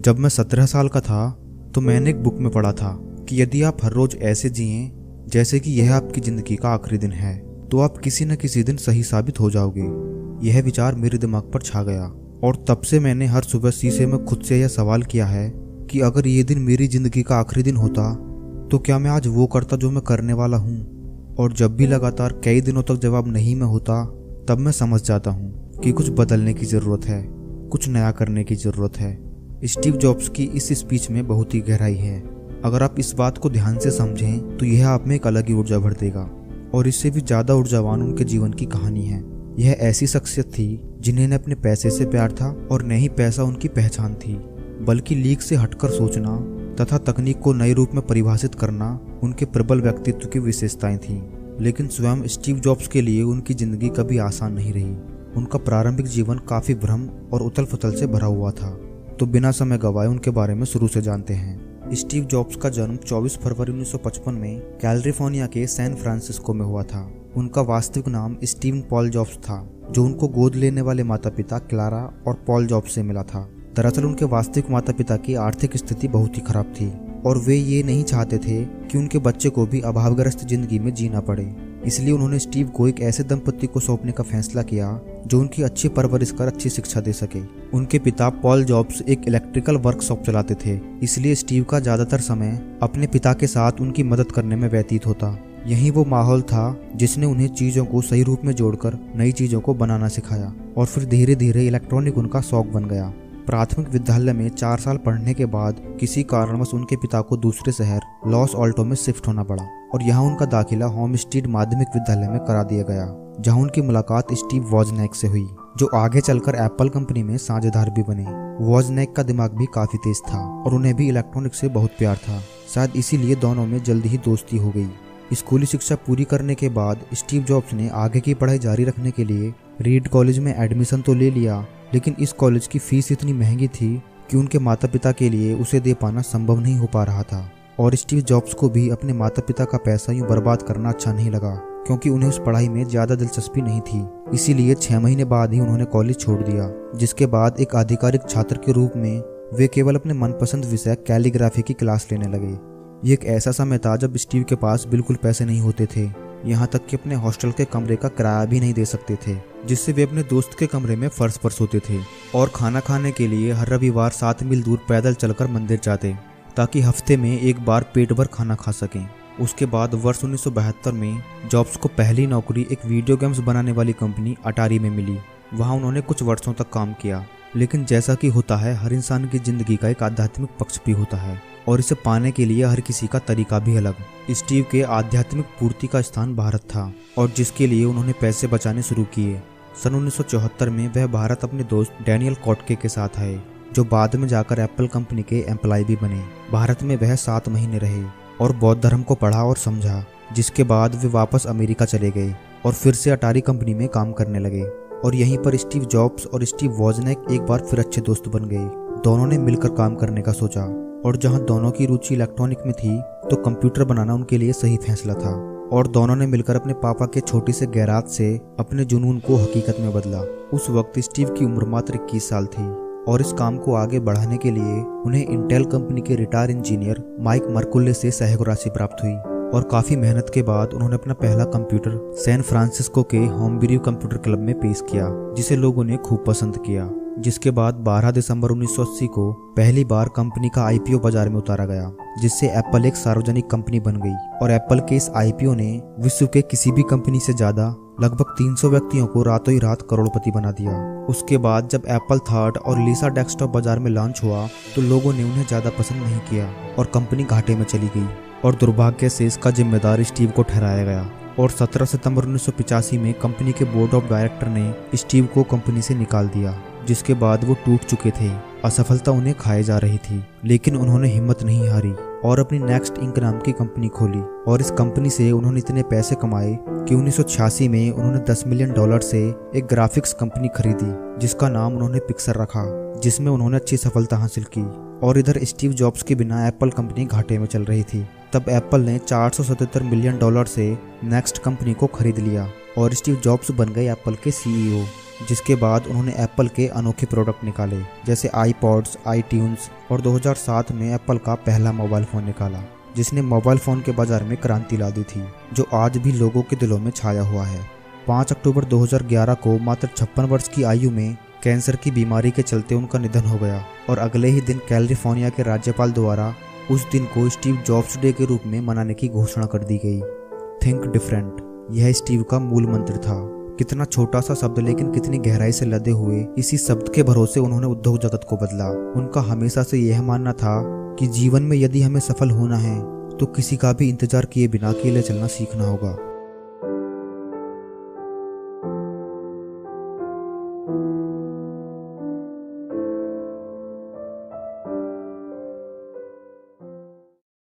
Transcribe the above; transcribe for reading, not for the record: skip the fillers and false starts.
जब मैं 17 साल का था तो मैंने एक बुक में पढ़ा था कि यदि आप हर रोज ऐसे जिएं जैसे कि यह आपकी जिंदगी का आखिरी दिन है तो आप किसी न किसी दिन सही साबित हो जाओगे। यह विचार मेरे दिमाग पर छा गया और तब से मैंने हर सुबह शीशे में खुद से यह सवाल किया है कि अगर ये दिन मेरी जिंदगी का आखिरी दिन होता तो क्या मैं आज वो करता जो मैं करने वाला हूँ। और जब भी लगातार कई दिनों तक जवाब नहीं में होता तब मैं समझ जाता हूँ कि कुछ बदलने की ज़रूरत है, कुछ नया करने की ज़रूरत है। स्टीव जॉब्स की इस स्पीच में बहुत ही गहराई है। अगर आप इस बात को ध्यान से समझें तो यह आप में एक अलग ही ऊर्जा भर देगा। और इससे भी ज़्यादा ऊर्जावान उनके जीवन की कहानी है। यह ऐसी शख्सियत थी जिन्हें न अपने पैसे से प्यार था और न ही पैसा उनकी पहचान थी, बल्कि लीक से हटकर सोचना तथा तकनीक को नए रूप में परिभाषित करना उनके प्रबल व्यक्तित्व की विशेषताएं थीं। लेकिन स्वयं स्टीव जॉब्स के लिए उनकी जिंदगी कभी आसान नहीं रही। उनका प्रारंभिक जीवन काफी भ्रम और उथल पुथल से भरा हुआ था। तो बिना समय गवाए उनके बारे में शुरू से जानते हैं। स्टीव जॉब्स का जन्म 24 फरवरी 1955 में कैलिफोर्निया के सैन फ्रांसिस्को में हुआ था। उनका वास्तविक नाम स्टीवन पॉल जॉब्स था, जो उनको गोद लेने वाले माता पिता क्लारा और पॉल जॉब्स से मिला था। दरअसल उनके वास्तविक माता पिता की आर्थिक स्थिति बहुत ही खराब थी और वे ये नहीं चाहते थे कि उनके बच्चे को भी अभावग्रस्त जिंदगी में जीना पड़े। इसलिए उन्होंने स्टीव को एक ऐसे दंपति को सौंपने का फैसला किया जो उनकी अच्छी परवरिश कर अच्छी शिक्षा दे सके। उनके पिता पॉल जॉब्स एक इलेक्ट्रिकल वर्कशॉप चलाते थे, इसलिए स्टीव का ज्यादातर समय अपने पिता के साथ उनकी मदद करने में व्यतीत होता। यही वो माहौल था जिसने उन्हें चीजों को सही रूप में जोड़कर नई चीजों को बनाना सिखाया और फिर धीरे धीरे इलेक्ट्रॉनिक उनका शौक बन गया। प्राथमिक विद्यालय में 4 साल पढ़ने के बाद किसी कारणवश उनके पिता को दूसरे शहर लॉस ऑल्टो में शिफ्ट होना पड़ा और यहाँ उनका दाखिला होम स्ट्रीट माध्यमिक विद्यालय में करा दिया गया, जहाँ उनकी मुलाकात स्टीव वॉजनेक से हुई, जो आगे चलकर एप्पल कंपनी में साझेदार भी बने। वॉजनेक का दिमाग भी काफी तेज था और उन्हें भी इलेक्ट्रॉनिक से बहुत प्यार था। शायद इसीलिए दोनों में जल्दी ही दोस्ती हो गई। स्कूली शिक्षा पूरी करने के बाद स्टीव जॉब्स ने आगे की पढ़ाई जारी रखने के लिए रीड कॉलेज में एडमिशन तो ले लिया, लेकिन इस कॉलेज की फीस इतनी महंगी थी कि उनके माता पिता के लिए उसे दे पाना संभव नहीं हो पा रहा था। और स्टीव जॉब्स को भी अपने माता पिता का पैसा यूं बर्बाद करना अच्छा नहीं लगा, क्योंकि उन्हें उस पढ़ाई में ज्यादा दिलचस्पी नहीं थी। इसीलिए 6 महीने बाद ही उन्होंने कॉलेज छोड़ दिया, जिसके बाद एक आधिकारिक छात्र के रूप में वे केवल अपने मनपसंद विषय कैलीग्राफी की क्लास लेने लगे। ये एक ऐसा समय था जब स्टीव के पास बिल्कुल पैसे नहीं होते थे, यहाँ तक कि अपने हॉस्टल के कमरे का किराया भी नहीं दे सकते थे, जिससे वे अपने दोस्त के कमरे में फर्श पर सोते थे और खाना खाने के लिए हर रविवार 7 मील दूर पैदल चलकर मंदिर जाते ताकि हफ्ते में एक बार पेट भर खाना खा सकें। उसके बाद वर्ष 1972 में जॉब्स को पहली नौकरी एक वीडियो गेम्स बनाने वाली कंपनी अटारी में मिली। वहाँ उन्होंने कुछ वर्षों तक काम किया, लेकिन जैसा कि होता है हर इंसान की जिंदगी का एक आध्यात्मिक पक्ष भी होता है और इसे पाने के लिए हर किसी का तरीका भी अलग। स्टीव के आध्यात्मिक पूर्ति का स्थान भारत था और जिसके लिए उन्होंने पैसे बचाने शुरू किए। सन 1974 में वह भारत अपने दोस्त डैनियल कॉटके के साथ आए, जो बाद में जाकर एप्पल कंपनी के एम्प्लॉय भी बने। भारत में वह 7 महीने रहे और बौद्ध धर्म को पढ़ा और समझा, जिसके बाद वे वापस अमेरिका चले गए और फिर से अटारी कंपनी में काम करने लगे। और यहीं पर स्टीव जॉब्स और स्टीव वॉजनेक एक बार फिर अच्छे दोस्त बन गए। दोनों ने मिलकर काम करने का सोचा और जहां दोनों की रुचि इलेक्ट्रॉनिक में थी तो कंप्यूटर बनाना उनके लिए सही फैसला था। और दोनों ने मिलकर अपने पापा के छोटे से गैराज से अपने जुनून को हकीकत में बदला। उस वक्त स्टीव की उम्र मात्र 21 साल थी और इस काम को आगे बढ़ाने के लिए उन्हें इंटेल कंपनी के रिटायर इंजीनियर माइक मर्कुले से सहयोग राशि प्राप्त हुई। और काफी मेहनत के बाद उन्होंने अपना पहला कंप्यूटर सैन फ्रांसिस्को के होमब्रू कंप्यूटर क्लब में पेश किया, जिसे लोगों ने खूब पसंद किया। जिसके बाद 12 दिसंबर 1980 को पहली बार कंपनी का आईपीओ बाजार में उतारा गया, जिससे एप्पल एक सार्वजनिक कंपनी बन गई। और एप्पल के इस आईपीओ ने विश्व के किसी भी कंपनी से ज्यादा लगभग 300 व्यक्तियों को रातों ही रात करोड़पति बना दिया। उसके बाद जब एप्पल थर्ड और लीसा डेस्कटॉप बाजार में लॉन्च हुआ तो लोगों ने उन्हें ज्यादा पसंद नहीं किया और कंपनी घाटे में चली गई और दुर्भाग्य से इसका जिम्मेदार स्टीव को ठहराया गया। और 17 सितंबर 1985 में कंपनी के बोर्ड ऑफ डायरेक्टर ने स्टीव को कंपनी से निकाल दिया, जिसके बाद वो टूट चुके थे। असफलता उन्हें खाए जा रही थी, लेकिन उन्होंने हिम्मत नहीं हारी और अपनी नेक्स्ट इंक नाम की कंपनी खोली। और इस कंपनी से उन्होंने इतने पैसे कमाए कि 1986 में उन्होंने $10 मिलियन से एक ग्राफिक्स कंपनी खरीदी, जिसका नाम उन्होंने पिक्सर रखा, जिसमें उन्होंने अच्छी सफलता हासिल की। और इधर स्टीव जॉब्स के बिना एप्पल कंपनी घाटे में चल रही थी। तब एप्पल ने $477 मिलियन से नेक्स्ट कंपनी को खरीद लिया और स्टीव जॉब्स बन गए एप्पल के सीईओ। जिसके बाद उन्होंने एप्पल के अनोखे प्रोडक्ट निकाले, जैसे आईपॉड्स, आईट्यून्स, और 2007 में एप्पल का पहला मोबाइल फ़ोन निकाला, जिसने मोबाइल फ़ोन के बाजार में क्रांति ला दी थी, जो आज भी लोगों के दिलों में छाया हुआ है। 5 अक्टूबर 2011 को मात्र 56 वर्ष की आयु में कैंसर की बीमारी के चलते उनका निधन हो गया, और अगले ही दिन कैलिफोर्निया के राज्यपाल द्वारा उस दिन को स्टीव जॉब्स डे के रूप में मनाने की घोषणा कर दी गई। थिंक डिफरेंट, यह स्टीव का मूल मंत्र था। कितना छोटा सा शब्द लेकिन कितनी गहराई से लदे हुए इसी शब्द के भरोसे उन्होंने उद्योग जगत को बदला। उनका हमेशा से यह मानना था कि जीवन में यदि हमें सफल होना है तो किसी का भी इंतजार किए बिना अकेले चलना सीखना होगा।